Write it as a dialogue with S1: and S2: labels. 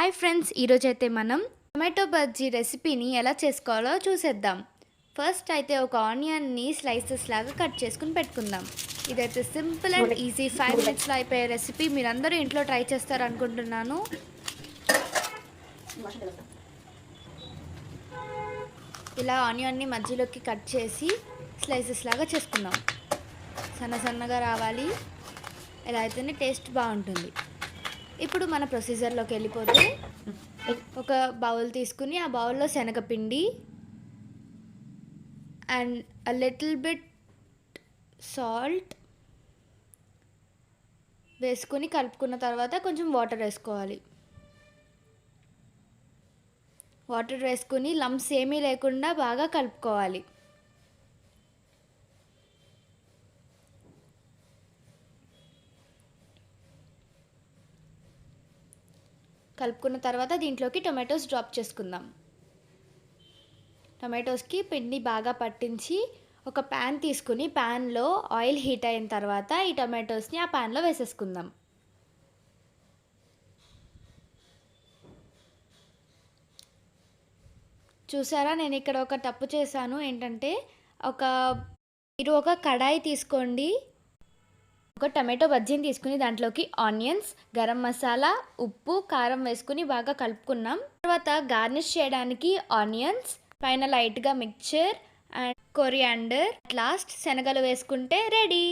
S1: Hi friends, ఈరోజైతే మనం tomato bajji రెసిపీని ఎలా చేసుకోవాలో చూసేద్దాం. ఫస్ట్ అయితే ఒక ఆనియన్ని స్లైసెస్ లాగా కట్ చేసుకుని పెట్టుకుందాం. ఇదైతే సింపుల్ అండ్ ఈజీ 5 మినిట్స్లో అయిపోయే రెసిపీ. మీరందరూ ఇంట్లో ట్రై చేస్తారు అనుకుంటున్నాను. ఇలా ఆనియన్ని మధ్యలోకి కట్ చేసి స్లైసెస్ లాగా చేసుకుందాం. సన్నగా రావాలి. ఇలా అయితేనే టేస్ట్ బాగుంటుంది. ఇప్పుడు మన ప్రొసీజర్లోకి వెళ్ళిపోతే ఒక బౌల్ తీసుకుని ఆ బౌల్లో శనగపిండి and a little bit salt వేసుకుని కలుపుకున్న తర్వాత కొంచెం వాటర్ వేసుకోవాలి. వాటర్ వేసుకుని లంప్స్ ఏమీ లేకుండా బాగా కలుపుకోవాలి. కలుపుకున్న తర్వాత దీంట్లోకి టొమాటోస్ డ్రాప్ చేసుకుందాం. టొమాటోస్కి పిండి బాగా పట్టించి ఒక ప్యాన్ తీసుకుని ప్యాన్లో ఆయిల్ హీట్ అయిన తర్వాత ఈ టొమాటోస్ని ఆ ప్యాన్లో వేసేసుకుందాం. చూసారా, నేను ఇక్కడ ఒక తప్పు చేశాను. ఏంటంటే మీరు ఒక కడాయి తీసుకోండి. ఒక టమాటో బజ్జీని తీసుకుని దాంట్లోకి ఆనియన్స్, గరం మసాలా, ఉప్పు, కారం వేసుకుని బాగా కలుపుకున్నాం. తర్వాత గార్నిష్ చేయడానికి ఆనియన్స్, పైన లైట్గా మిక్చర్ అండ్ కొరియాండర్, లాస్ట్ శనగలు వేసుకుంటే రెడీ.